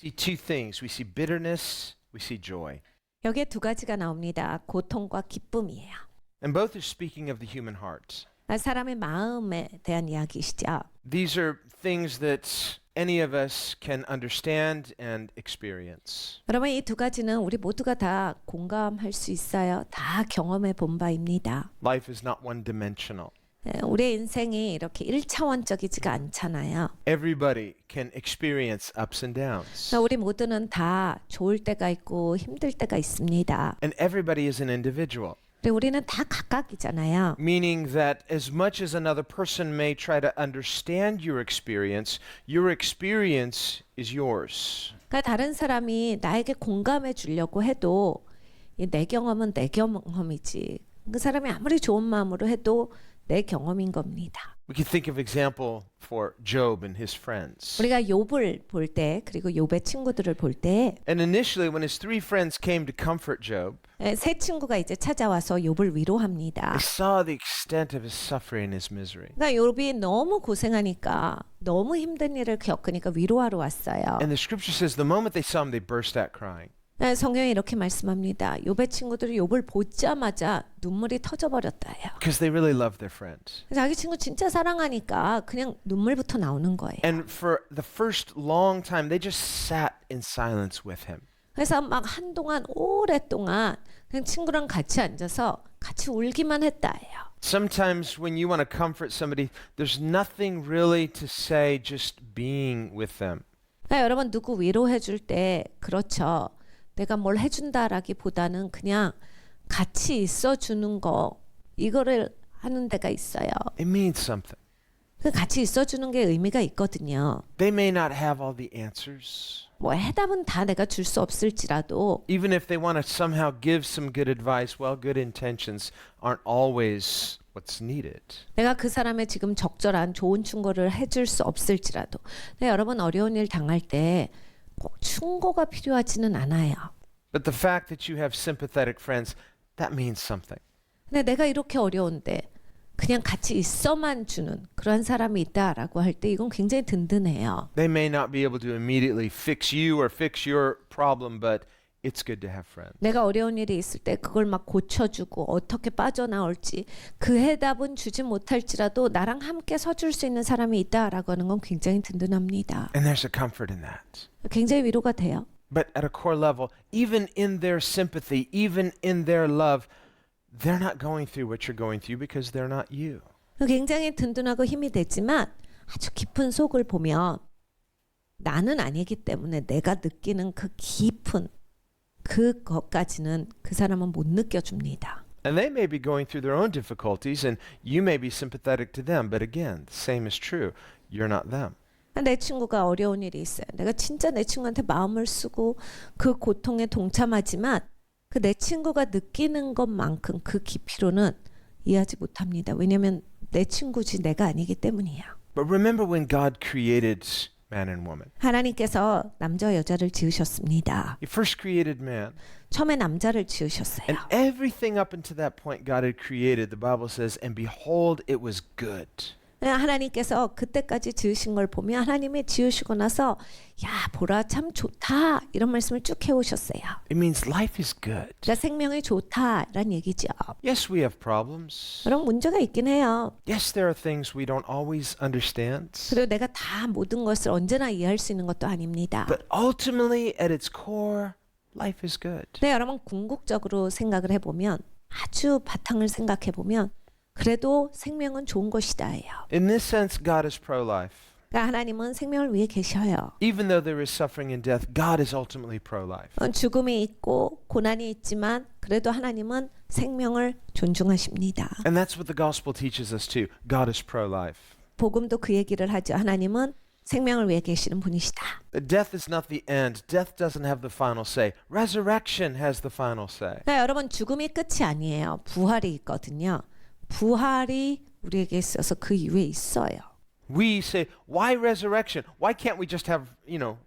see two things. We see bitterness, we see joy. 여기에 두 가지가 나옵니다. 고통과 기쁨이에요. And both are speaking of the human heart. 사람의 마음에 대한 이야기시죠. These are things that any of us can understand and experience. 여러분 이 두 가지는 우리 모두가 다 공감할 수 있어요. 다 경험해 본 바입니다. Life is not one-dimensional. 우리의 인생이 이렇게 1차원적이지가 않잖아요. Everybody can experience ups and downs. 우리 모두는 다 좋을 때가 있고 힘들 때가 있습니다. And everybody is an individual. 그리고 우리는 다 각각이잖아요. Meaning that as much as another person may try to understand your experience is yours. 그러니까 다른 사람이 나에게 공감해 주려고 해도 내 경험은 내 경험이지. 그 사람이 아무리 좋은 마음으로 해도 내 경험인 겁니다. We can think of example for Job and his friends. 우리가 욥을 볼 때 그리고 욥의 친구들을 볼 때 And initially when his three friends came to comfort Job, 세 친구가 이제 찾아와서 욥을 위로합니다. they saw the extent of his suffering and his misery. 그러니까 욥이 너무 고생하니까 너무 힘든 일을 겪으니까 위로하러 왔어요. And the scripture says the moment they saw him, they burst out crying. 성경이 이렇게 말씀합니다. 욥의 친구들이 욥을 보자마자 눈물이 터져버렸다요. Because they really loved their friends. 자기 친구 진짜 사랑하니까 그냥 눈물부터 나오는 거예요. And for the first long time, they just sat in silence with him. 그래서 막 한동안 오랫동안 그냥 친구랑 같이 앉아서 같이 울기만 했다예요. Sometimes when you want to comfort somebody, there's nothing really to say, just being with them. 여러분 누구 위로해 줄 때 그렇죠. 내가 뭘 해준다라기보다는 그냥 같이 있어주는 거 이거를 하는 데가 있어요. It means something. 그 같이 있어주는 게 의미가 있거든요. They may not have all the answers. 뭐 해답은 다 내가 줄 수 없을지라도 Even if they want to somehow give some good advice, well, good intentions aren't always what's needed. 내가 그 사람의 지금 적절한 좋은 충고를 해줄 수 없을지라도 여러분 어려운 일 당할 때 꼭 충고가 필요하지는 않아요. But the fact that you have sympathetic friends, that means something. 근데 내가 이렇게 어려운데 그냥 같이 있어만 주는 그런 사람이 있다라고 할 때 이건 굉장히 든든해요. They may not be able to immediately fix you or fix your problem, but it's good to have friends. 내가 어려운 일이 있을 때 그걸 막 고쳐주고 어떻게 빠져나올지 그 해답은 주지 못할지라도 나랑 함께 서줄 수 있는 사람이 있다라고 하는 건 굉장히 든든합니다. And there's a comfort in that. 굉장히 위로가 돼요. But at a core level, even in their sympathy, even in their love, they're not going through what you're going through because they're not you. 굉장히 든든하고 힘이 되지만 아주 깊은 속을 보면 나는 아니기 때문에 내가 느끼는 그 깊은 그것까지는 그 사람은 못 느껴줍니다. And they may be going through their own difficulties and you may be sympathetic to them, but again, the same is true. You're not them. 내 친구가 어려운 일이 있어요. 내가 진짜 내 친구한테 마음을 쓰고 그 고통에 동참하지만 그 내 친구가 느끼는 것만큼 그 깊이로는 이해하지 못합니다. 왜냐하면 내 친구지 내가 아니기 때문이야. But remember when God created man and woman. 하나님께서 남자와 여자를 지으셨습니다. He first created man. 처음에 남자를 지으셨어요. And everything up until that point God had created, the Bible says, and behold, it was good. 하나님께서 그때까지 지으신 걸 보면 하나님이 지으시고 나서 야 보라 참 좋다 이런 말씀을 쭉 해오셨어요. It means life is good. 그러니까 생명이 좋다라는 얘기죠. Yes, we have problems. 여러분 문제가 있긴 해요. Yes, there are things we don't always understand. 그리고 내가 다 모든 것을 언제나 이해할 수 있는 것도 아닙니다. But ultimately, at its core, life is good. 근데 여러분 궁극적으로 생각을 해보면 아주 바탕을 생각해보면 그래도 생명은 좋은 것이다예요. In this sense, God is pro-life. 그러니까 하나님은 생명을 위해 계셔요. Even though there is suffering and death, God is ultimately pro-life. 죽음이 있고 고난이 있지만 그래도 하나님은 생명을 존중하십니다. And that's what the gospel teaches us too. God is pro-life. 복음도 그 얘기를 하죠. 하나님은 생명을 위해 계시는 분이시다. Death is not the end. Death doesn't have the final say. Resurrection has the final say. 그러니까 여러분 죽음이 끝이 아니에요. 부활이 있거든요. 부활이 우리에게 있어서 그 이후에 있어요. We say, why resurrection? Why can't we just have,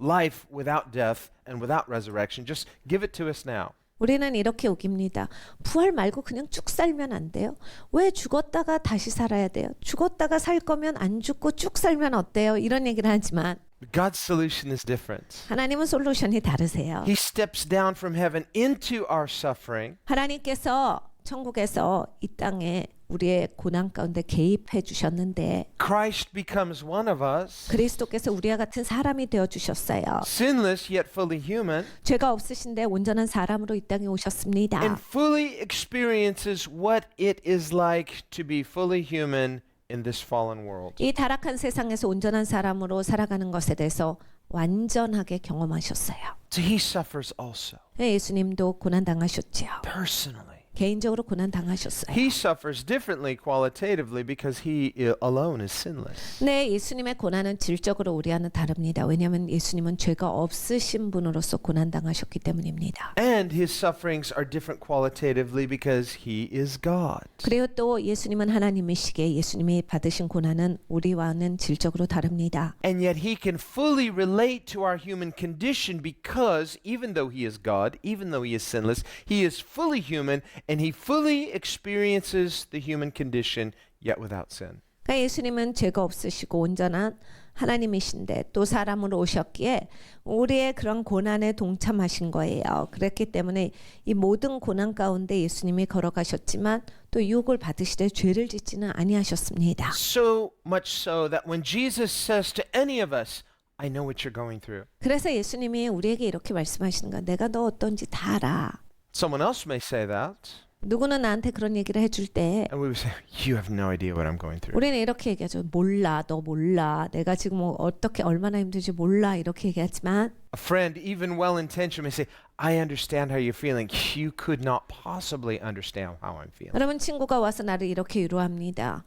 life without death and without resurrection? Just give it to us now. 우리는 이렇게 우깁니다. 부활 말고 그냥 쭉 살면 안 돼요? 왜 죽었다가 다시 살아야 돼요? 죽었다가 살 거면 안 죽고 쭉 살면 어때요? 이런 얘기를 하지만 God's solution is different. 하나님은 솔루션이 다르세요. He steps down from heaven into our suffering. 하나님께서 천국에서 이 땅에 우리의 고난 가운데 개입해 주셨는데 Christ becomes one of us, 그리스도께서 우리와 같은 사람이 되어 주셨어요. sinless yet fully human, 죄가 없으신데 온전한 사람으로 이 땅에 오셨습니다. and fully experiences what it is like to be fully human in this fallen world. 이 타락한 세상에서 온전한 사람으로 살아가는 것에 대해서 완전하게 경험하셨어요. So he suffers also, 예수님도 고난 당하셨지요. personally. 개인적으로 고난 당하셨어요. He suffers differently qualitatively because he alone is sinless. 네, 예수님의 고난은 질적으로 우리와는 다릅니다. 왜냐하면 예수님은 죄가 없으신 분으로서 고난 당하셨기 때문입니다. And his sufferings are different qualitatively because he is God. 그리고 또 예수님은 하나님이시기에 예수님이 받으신 고난은 우리와는 질적으로 다릅니다. And yet he can fully relate to our human condition because even though he is God, even though he is sinless, he is fully human and he fully experiences the human condition yet without sin. 그러니까 예수님은 죄가 없으시고 온전한 하나님이신데 또 사람으로 오셨기에 우리의 그런 고난에 동참하신 거예요. 그랬기 때문에 이 모든 고난 가운데 예수님이 걸어가셨지만 또 유혹을 받으시되 죄를 짓지는 아니하셨습니다. So much so that when Jesus says to any of us, I know what you're going through. 그래서 예수님이 우리에게 이렇게 말씀하시는 거야. 내가 너 어떤지 다 알아. Someone else may say that, 누구는 나한테 그런 얘기를 해줄 때 and we would say, you have no idea what I'm going through. 우리는 이렇게 얘기하죠. 몰라, 너 몰라. 내가 지금 뭐 어떻게 얼마나 힘든지 몰라. 이렇게 얘기하지만 A friend, even well-intentioned, may say, I understand how you're feeling. You could not possibly understand how I'm feeling. 여러분 친구가 와서 나를 이렇게 위로합니다.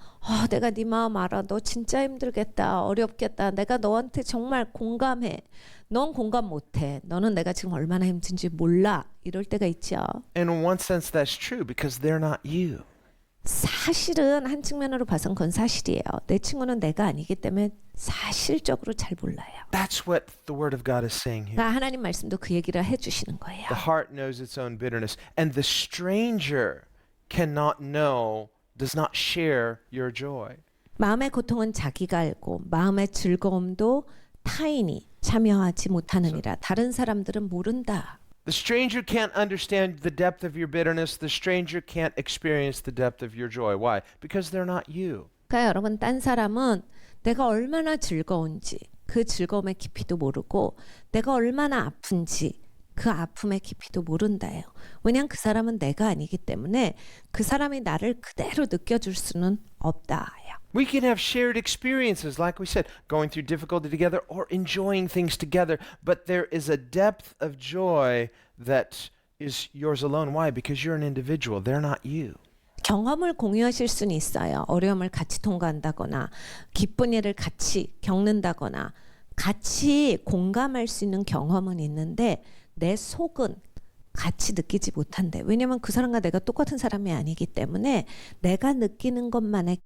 내가 네 마음 알아. 너 진짜 힘들겠다. 어렵겠다. 내가 너한테 정말 공감해. 넌 공감 못해. 너는 내가 지금 얼마나 힘든지 몰라. 이럴 때가 있죠. And in one sense, that's true because they're not you. 사실은 한 측면으로 봐선 그건 사실이에요. 내 친구는 내가 아니기 때문에 사실적으로 잘 몰라요. That's what the Word of God is saying here. 그러니까 하나님 말씀도 그 얘기를 해주시는 거예요. The heart knows its own bitterness, and the stranger cannot know, does not share your joy. 마음의 고통은 자기가 알고 마음의 즐거움도 타인이 참여하지 못하느니라. 다른 사람들은 모른다. The stranger can't understand the depth of your bitterness. The stranger can't experience the depth of your joy. Why? Because they're not you. 그러니까 여러분 딴 사람은 내가 얼마나 즐거운지 그 즐거움의 깊이도 모르고 내가 얼마나 아픈지 그 아픔의 깊이도 모른다예요. 왜냐하면 그 사람은 내가 아니기 때문에 그 사람이 나를 그대로 느껴줄 수는 없다예요. We can have shared experiences, like we said, going through difficulty together or enjoying things together, but there is a depth of joy that is yours alone. Why? Because you're an individual. They're not you. 경험을 공유하실 수는 있어요. 어려움을 같이 통과한다거나 기쁜 일을 같이 겪는다거나 같이 공감할 수 있는 경험은 있는데 내 속은 같이 느끼지 못한대. 왜냐하면 그 사람과 내가 똑같은 사람이 아니기 때문에 내가 느끼는 것만의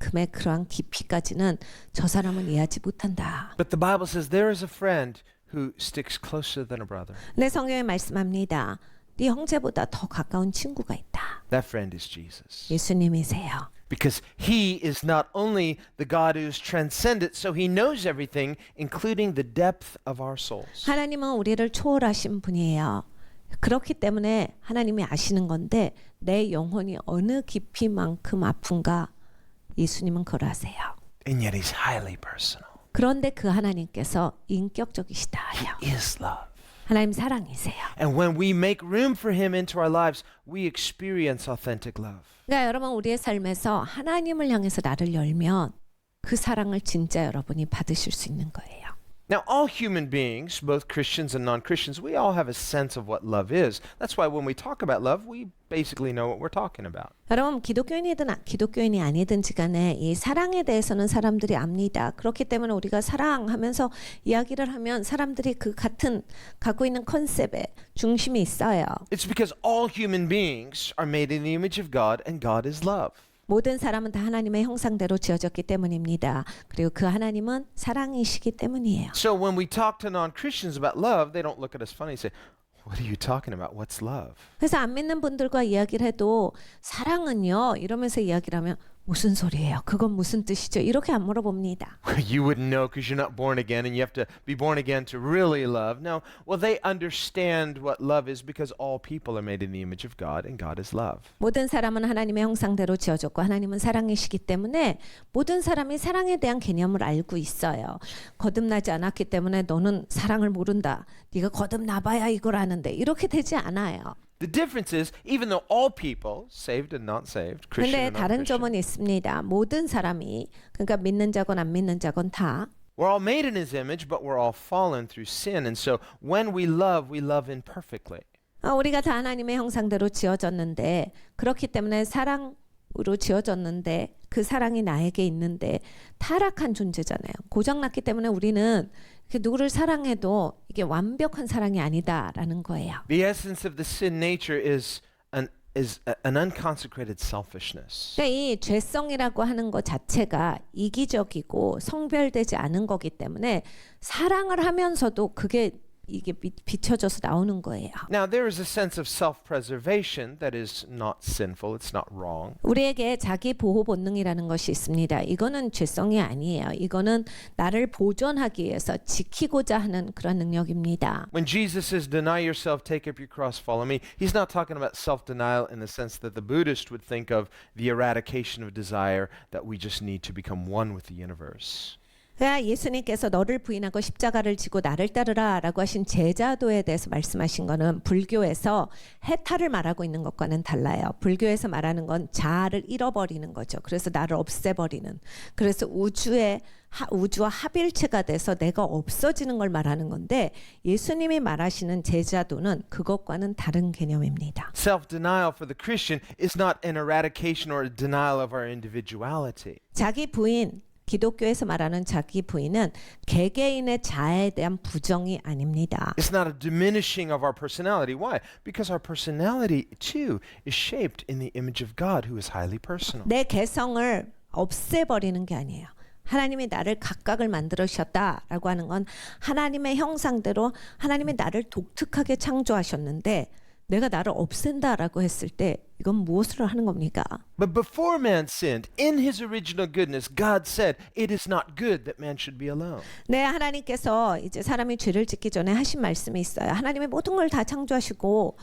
금의 그러한 깊이까지는 저 사람은 이해하지 못한다. But the Bible says there is a friend who sticks closer than a brother. 내 성경에 말씀합니다. 네 형제보다 더 가까운 친구가 있다. That friend is Jesus. 예수님이세요. Because he is not only the God who is transcendent, so he knows everything, including the depth of our souls. 하나님은 우리를 초월하신 분이에요. 그렇기 때문에 하나님이 아시는 건데 내 영혼이 어느 깊이만큼 아픈가 예수님은 그걸 아세요. And yet he's highly personal. 그런데 그 하나님께서 인격적이시다. He is love. 하나님 사랑이세요. And when we make room for him into our lives, we experience authentic love. 그러니까 여러분 우리의 삶에서 하나님을 향해서 나를 열면 그 사랑을 진짜 여러분이 받으실 수 있는 거예요. Now, all human beings, both Christians and non-Christians, we all have a sense of what love is. That's why when we talk about love, we basically know what we're talking about. 여러분 기독교인이든 기독교인이 아니든지 간에 이 사랑에 대해서는 사람들이 압니다. 그렇기 때문에 우리가 사랑하면서 이야기를 하면 사람들이 그 같은 갖고 있는 컨셉에 중심이 있어요. It's because all human beings are made in the image of God, and God is love. 모든 사람은 다 하나님의 형상대로 지어졌기 때문입니다. 그리고 그 하나님은 사랑이시기 때문이에요. So when we talk to non-Christians about love, they don't look at us funny and say, what are you talking about? What's love? 그래서 안 믿는 분들과 이야기를 해도 사랑은요 이러면서 이야기를 하면 무슨 소리예요? 그건 무슨 뜻이죠? 이렇게 안 물어봅니다. You wouldn't know because you're not born again and you have to be born again to really love. No, well, they understand what love is because all people are made in the image of God and God is love. 모든 사람은 하나님의 형상대로 지어졌고 하나님은 사랑이시기 때문에 모든 사람이 사랑에 대한 개념을 알고 있어요. 거듭나지 않았기 때문에 너는 사랑을 모른다. 네가 거듭나봐야 이걸 아는데 이렇게 되지 않아요. The difference is, even though all people, saved and not saved, Christian 근데 and 다른 non-Christian, 점은 있습니다. 모든 사람이 그러니까 믿는 자건 안 믿는 자건 다 we're all made in His image, but we're all fallen through sin. And so when we love imperfectly. 우리가 다 하나님의 형상대로 지어졌는데 그렇기 때문에 사랑으로 지어졌는데 그 사랑이 나에게 있는데 타락한 존재잖아요. 고장났기 때문에 우리는 누구를 사랑해도 이게 완벽한 사랑이 아니다라는 거예요. The essence of the sin nature is an unconsecrated selfishness. 그러니까 이 죄성이라고 하는 것 자체가 이기적이고 성별되지 않은 거기 때문에 사랑을 하면서도 그게 이게 비춰져서 나오는 거예요. Now, there is a sense of self-preservation that is not sinful, it's not wrong. 우리에게 자기 보호 본능이라는 것이 있습니다. 이거는 죄성이 아니에요. 이거는 나를 보존하기 위해서 지키고자 하는 그런 능력입니다. When Jesus says, deny yourself, take up your cross, follow me, he's not talking about self-denial in the sense that the Buddhist would think of the eradication of desire, that we just need to become one with the universe. 그러니까 예수님께서 너를 부인하고 십자가를 지고 나를 따르라 라고 하신 제자도에 대해서 말씀하신 거는 불교에서 해탈을 말하고 있는 것과는 달라요. 불교에서 말하는 건 자아를 잃어버리는 거죠. 그래서 나를 없애버리는. 그래서 우주와 합일체가 돼서 내가 없어지는 걸 말하는 건데 예수님이 말하시는 제자도는 그것과는 다른 개념입니다. Self-denial for the Christian is not an eradication or a denial of our individuality. 자기 부인 기독교에서 말하는 자기 부인은 개개인의 자아에 대한 부정이 아닙니다. It's not a diminishing of our personality. Why? Because our personality too is shaped in the image of God who is highly personal. 내 개성을 없애버리는 게 아니에요. 하나님이 나를 각각을 만들으셨다라고 하는 건 하나님의 형상대로 하나님이 나를 독특하게 창조하셨는데 내가 나를 없앤다라고 했을 때 이건 무엇을 하는 겁니까? But before man sinned, in his original goodness, God said, it is not good that man should be alone. 네, 하나님께서 이제 사람이 죄를 짓기 전에 하신 말씀이 있어요. 하나님이 모든 걸 다 창조하시고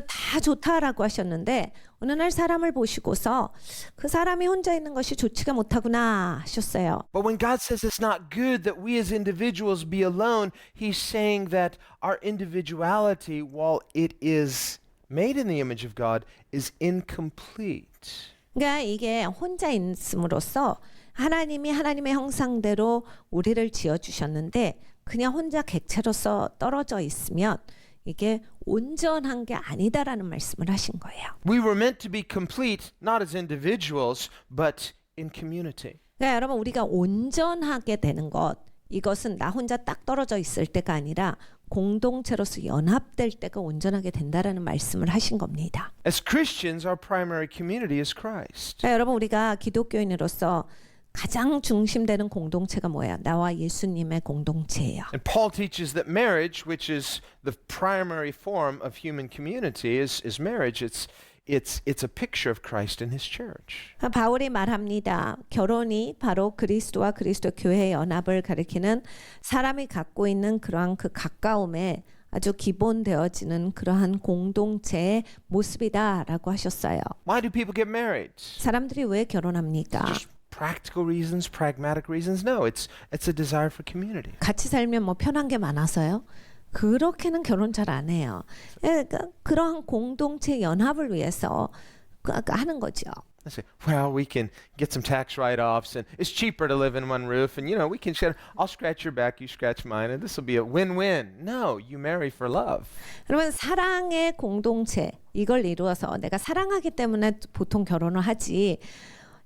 다 좋다라고 하셨는데 어느 날 사람을 보시고서 그 사람이 혼자 있는 것이 좋지가 못하구나 하셨어요. But when God says it's not good that we as individuals be alone, he's saying that our individuality, while it is made in the image of God, is incomplete. 그러니까 이게 혼자 있음으로써 하나님이 하나님의 형상대로 우리를 지어주셨는데 그냥 혼자 객체로서 떨어져 있으면 이게 온전한 게 아니다라는 말씀을 하신 거예요. We were meant to be complete, not as individuals, but in community. 그러니까 여러분 우리가 온전하게 되는 것 이것은 나 혼자 딱 떨어져 있을 때가 아니라 공동체로서 연합될 때가 온전하게 된다라는 말씀을 하신 겁니다. As Christians, our primary community is Christ. 그러니까 여러분 우리가 기독교인으로서 가장 중심되는 공동체가 뭐야? 나와 예수님의 공동체예요. And Paul teaches that marriage, which is the primary form of human community, is marriage. It's a picture of Christ and His church. 바울이 말합니다. 결혼이 바로 그리스도와 그리스도 교회의 연합을 가리키는 사람이 갖고 있는 그러한 그 가까움에 아주 기본되어지는 그러한 공동체의 모습이다라고 하셨어요. Why do people get married? 사람들이 왜 결혼합니까? Just practical reasons, pragmatic reasons? No, it's a desire for community. 같이 살면 뭐 편한 게 많아서요? 그렇게는 결혼 잘 안 해요. 그러니까 그러한 공동체 연합을 위해서 하는 거죠. I say, well, we can get some tax write-offs, and it's cheaper to live in one roof, and we can share. I'll scratch your back, you scratch mine, and this will be a win-win. No, you marry for love. 그러면 사랑의 공동체 이걸 이루어서 내가 사랑하기 때문에 보통 결혼을 하지.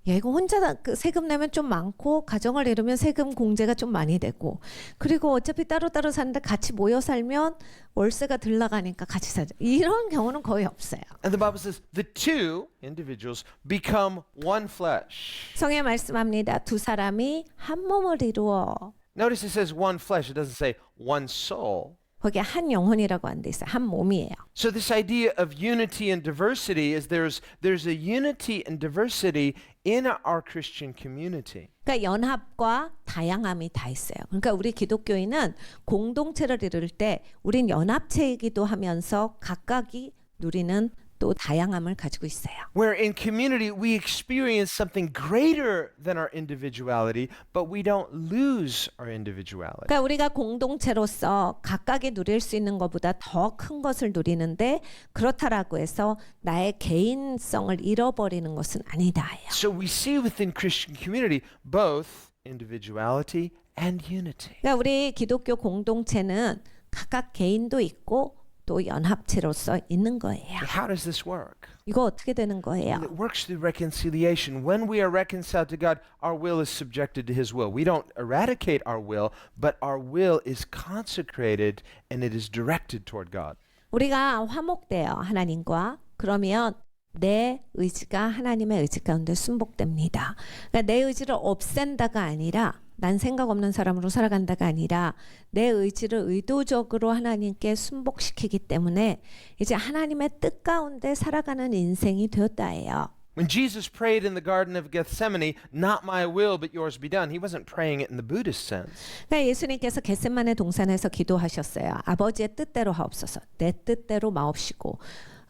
야, 이거 혼자 그 세금 내면 좀 많고 가정을 이루면 세금 공제가 좀 많이 되고 그리고 어차피 따로따로 사는데 같이 모여 살면 월세가 들 나가니까 같이 살자. 이런 경우는 거의 없어요. And the Bible says the two individuals become one flesh. 성경 말씀합니다. 두 사람이 한 몸을 이루어. Notice it says one flesh. It doesn't say one soul. 거기에 한 영혼이라고 안 돼 있어요. 한 몸이에요. So this idea of unity and diversity is there's a unity and diversity in our Christian community. 그러니까 연합과 다양함이 다 있어요. 그러니까 우리 기독교인은 공동체를 이룰 때 우린 연합체이기도 하면서 각각이 누리는 또 다양함을 가지고 있어요. Where in community we experience something greater than our individuality, but we don't lose our individuality. 그러니까 우리가 공동체로서 각각이 누릴 수 있는 것보다 더 큰 것을 누리는데 그렇다라고 해서 나의 개인성을 잃어버리는 것은 아니다예요. So we see within Christian community both individuality and unity. 그러니까 우리 기독교 공동체는 각각 개인도 있고 또 연합체로서 있는 거예요. But how does this work? 이거 어떻게 되는 거예요? It works through reconciliation. When we are reconciled to God, our will is subjected to His will. We don't eradicate our will, but our will is consecrated and it is directed toward God. 우리가 화목돼요, 하나님과. 그러면 내 의지가 하나님의 의지 가운데 순복됩니다. 그러니까 내 의지를 없앤다가 아니라 난 생각 없는 사람으로 살아간다가 아니라 내 의지를 의도적으로 하나님께 순복시키기 때문에 이제 하나님의 뜻 가운데 살아가는 인생이 되었다예요. When Jesus prayed in the Garden of Gethsemane, not my will but yours be done, he wasn't praying it in the Buddhist sense. 그러니까 예수님께서 겟세마네 동산에서 기도하셨어요. 아버지의 뜻대로 하옵소서. 내 뜻대로 마옵시고.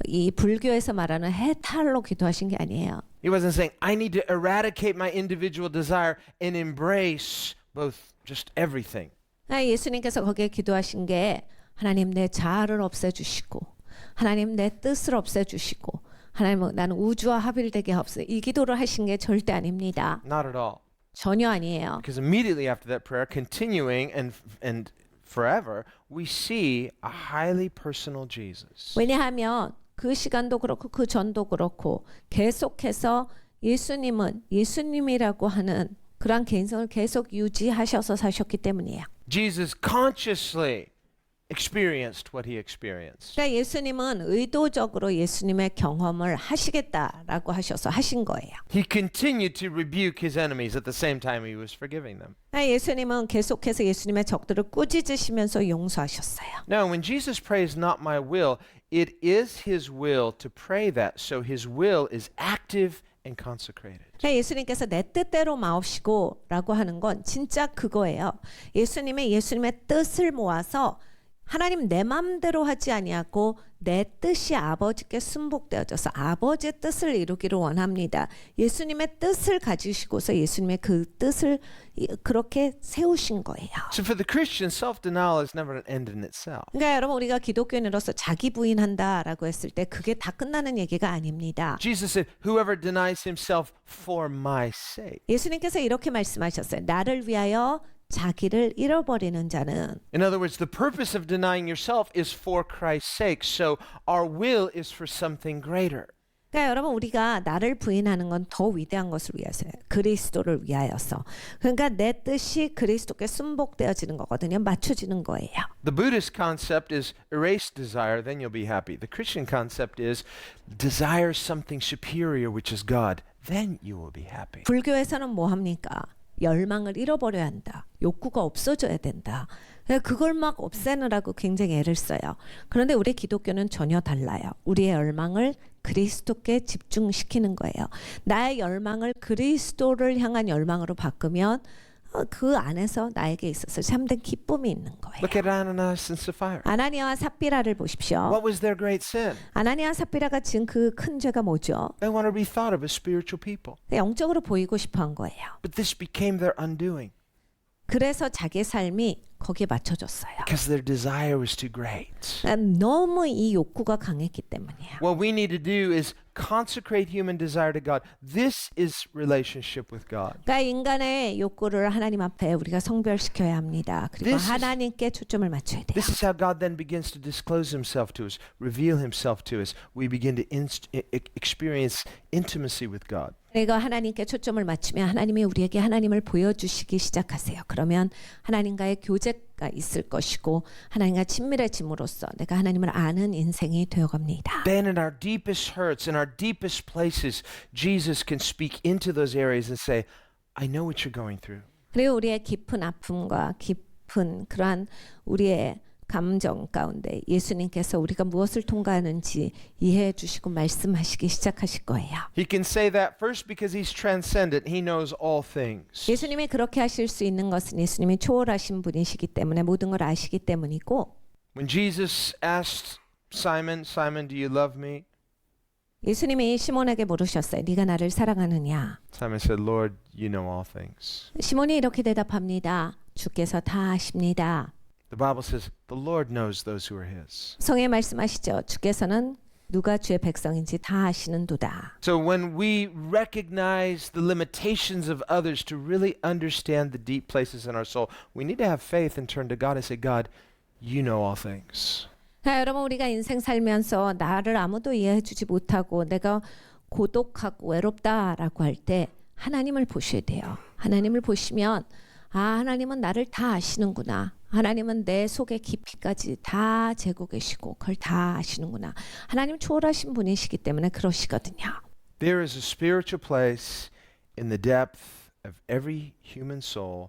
이 불교에서 말하는 해탈로 기도하신 게 아니에요. He wasn't saying, I need to eradicate my individual desire and embrace both just everything. 예수님께서 거기에 기도하신 게 하나님 내 자아를 없애주시고 하나님 내 뜻을 없애주시고 하나님 나는 우주와 합일되게 하옵소서. 이 기도를 하신 게 절대 아닙니다. Not at all. 전혀 아니에요. Because immediately after that prayer, continuing and forever, we see a highly personal Jesus. 왜냐하면 그 시간도 그렇고 그 전도 그렇고 계속해서 예수님은 예수님이라고 하는 그런 개인성을 계속 유지하셔서 사셨기 때문이에요. Jesus consciously experienced what he experienced. 그러니까 예수님은 의도적으로 예수님의 경험을 하시겠다라고 하셔서 하신 거예요. He continued to rebuke his enemies at the same time he was forgiving them. 그러니까 예수님은 계속해서 예수님의 적들을 꾸짖으시면서 용서하셨어요. Now, when Jesus prays, not my will, it is his will to pray that. So his will is active and consecrated. 그러니까 예수님께서 내 뜻대로 마옵시고라고 하는 건 진짜 그거예요. 예수님의 뜻을 모아서 하나님 내 맘대로 하지 아니하고 내 뜻이 아버지께 순복되어져서 아버지의 뜻을 이루기를 원합니다. 예수님의 뜻을 가지시고서 예수님의 그 뜻을 그렇게 세우신 거예요. So for the Christian, self-denial is never an end in itself. 그러니까 여러분 우리가 기독교인으로서 자기 부인한다라고 했을 때 그게 다 끝나는 얘기가 아닙니다. Jesus said, whoever denies himself for my sake. 예수님께서 이렇게 말씀하셨어요. 나를 위하여 자기를 잃어버리는 자는 In other words, the purpose of denying yourself is for Christ's sake. So our will is for something greater. 그러니까 여러분 우리가 나를 부인하는 건 더 위대한 것을 위해서요. 그리스도를 위하여서. 그러니까 내 뜻이 그리스도께 순복되어지는 거거든요. 맞춰지는 거예요. The Buddhist concept is erase desire, then you'll be happy. The Christian concept is desire something superior, which is God, then you will be happy. 불교에서는 뭐 합니까? 열망을 잃어버려야 한다. 욕구가 없어져야 된다. 그걸 막 없애느라고 굉장히 애를 써요. 그런데 우리 기독교는 전혀 달라요. 우리의 열망을 그리스도께 집중시키는 거예요. 나의 열망을 그리스도를 향한 열망으로 바꾸면 그 안에서 나에게 있어서 참된 기쁨이 있는 거예요. Look at Ananias and Sapphira. 아나니아와 삽비라를 보십시오. What was their great sin? 아나니아와 삽비라가 지은 그 큰 죄가 뭐죠? They want to be thought of as spiritual people. 영적으로 보이고 싶어 한 거예요. But this became their undoing 그래서 자기의 삶이 거기에 맞춰졌어요. because their desire was too great. 너무 이 욕구가 강했기 때문이에요. What we need to do is consecrate human desire to God. This is relationship with God. 그러니까 인간의 욕구를 하나님 앞에 우리가 성별시켜야 합니다. 그리고 This is- 하나님께 초점을 맞춰야 돼요. This is how God then begins to disclose himself to us, reveal himself to us. We begin to experience intimacy with God. 그리고 하나님께 초점을 맞추면 하나님이 우리에게 하나님을 보여주시기 시작하세요. 그러면 하나님과의 교제가 있을 것이고 하나님과 친밀해짐으로써 내가 하나님을 아는 인생이 되어갑니다. Then in our deepest hurts, in our deepest places, Jesus can speak into those areas and say, I know what you're going through. 그리고 우리의 깊은 아픔과 깊은 그러한 우리의 감정 가운데 예수님께서 우리가 무엇을 통과하는지 이해해 주시고 말씀하시기 시작하실 거예요. He can say that first because he's transcendent. He knows all things. 예수님이 그렇게 하실 수 있는 것은 예수님이 초월하신 분이시기 때문에 모든 걸 아시기 때문이고 When Jesus asked Simon, Simon, do you love me? 예수님이 시몬에게 물으셨어요. 네가 나를 사랑하느냐? Simon said, Lord, you know all things. 시몬이 이렇게 대답합니다. 주께서 다 아십니다. The Bible says the Lord knows those who are his. 성에 말씀하시죠. 주께서는 누가 주의 백성인지 다 아시는도다. So when we recognize the limitations of others to really understand the deep places in our soul, we need to have faith and turn to God and say, God, you know all things. 여러분 우리가 인생 살면서 나를 아무도 이해해 주지 못하고 내가 고독하고 외롭다라고 할 때 하나님을 보셔야 돼요. 하나님을 보시면 하나님은 나를 다 아시는구나. 하나님은 내 속의 깊이까지 다 재고 계시고 그걸 다 아시는구나. 하나님 초월하신 분이시기 때문에 그러시거든요. There is a spiritual place in the depth of every human soul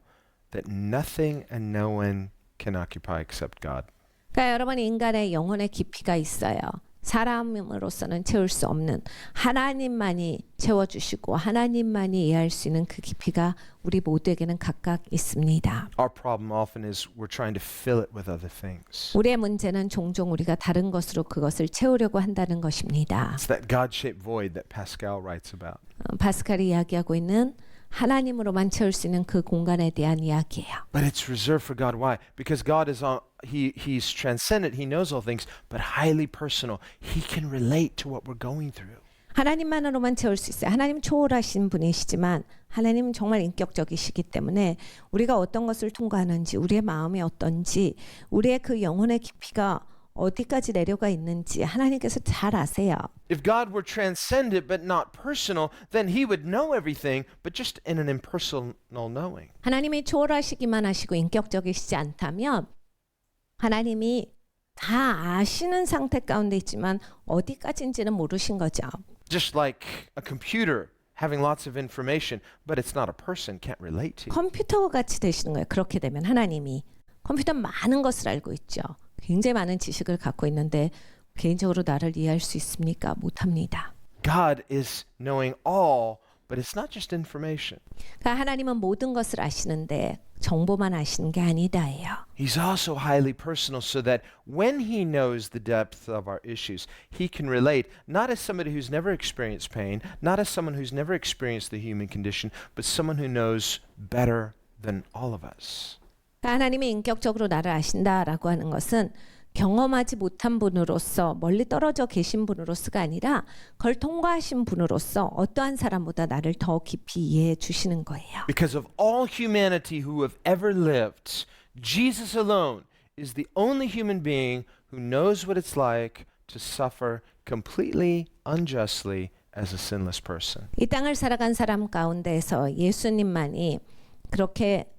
that nothing and no one can occupy except God. 그러니까 여러분 인간의 영혼의 깊이가 있어요. 사람으로서는 채울 수 없는 하나님만이 채워주시고 하나님만이 이해할 수 있는 그 깊이가 우리 모두에게는 각각 있습니다. Our problem often is we're trying to fill it with other things. 우리의 문제는 종종 우리가 다른 것으로 그것을 채우려고 한다는 것입니다. It's that God-shaped void that Pascal writes about. 파스칼이 이야기하고 있는 하나님으로만 채울 수 있는 그 공간에 대한 이야기예요. But it's reserved for God. Why? Because God is on. He's transcendent. He knows all things, but highly personal. He can relate to what we're going through. 하나님만으로만 채울 수 있어요. 하나님 초월하신 분이시지만 하나님은 정말 인격적이시기 때문에 우리가 어떤 것을 통과하는지 우리의 마음이 어떤지 우리의 그 영혼의 깊이가 어디까지 내려가 있는지 하나님께서 잘 아세요. If God were transcendent but not personal, then he would know everything, but just in an impersonal knowing. 하나님이 초월하시기만 하시고 인격적이시지 않다면 하나님이 다 아시는 상태 가운데 있지만 어디까지인지는 모르신 거죠. Just like a computer having lots of information, but it's not a person, can't relate to you. 컴퓨터 같이 되시는 거예요. 그렇게 되면 하나님이 컴퓨터 많은 것을 알고 있죠. 굉장히 많은 지식을 갖고 있는데 개인적으로 나를 이해할 수 있습니까? 못합니다. God is knowing all, but it's not just information. 그러니까 하나님은 모든 것을 아시는데 정보만 아시는 게 아니다예요. He's also highly personal so that when he knows the depth of our issues, he can relate not as somebody who's never experienced pain, not as someone who's never experienced the human condition, but someone who knows better than all of us. 하나님이 인격적으로 나를 아신다라고 하는 것은 경험하지 못한 분으로서 멀리 떨어져 계신 분으로서가 아니라 그걸 통과하신 분으로서 어떠한 사람보다 나를 더 깊이 이해해 주시는 거예요. Because of all humanity who have ever lived, Jesus alone is the only human being who knows what it's like to suffer completely unjustly as a sinless person. 이 땅을 살아간 사람 가운데에서 예수님만이 그렇게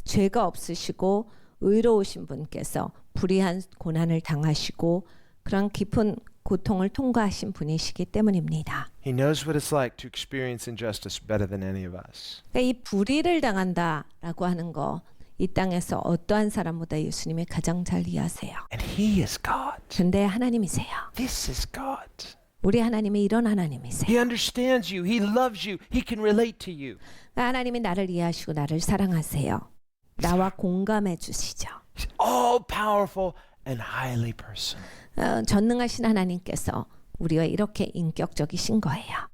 죄가 없으시고 의로우신 분께서 불의한 고난을 당하시고 그런 깊은 고통을 통과하신 분이시기 때문입니다. He knows what it's like to experience injustice better than any of us. 그러니까 이 불의를 당한다라고 하는 거 이 땅에서 어떠한 사람보다 예수님이 가장 잘 이해하세요. And he is God. 근데 하나님이세요. This is God. 우리 하나님이 이런 하나님이세요. He understands you. He loves you. He can relate to you. 그러니까 하나님이 나를 이해하시고 나를 사랑하세요. 나와 공감해 주시죠. He's all powerful and highly personal. 전능하신 하나님께서 우리와 이렇게 인격적이신 거예요.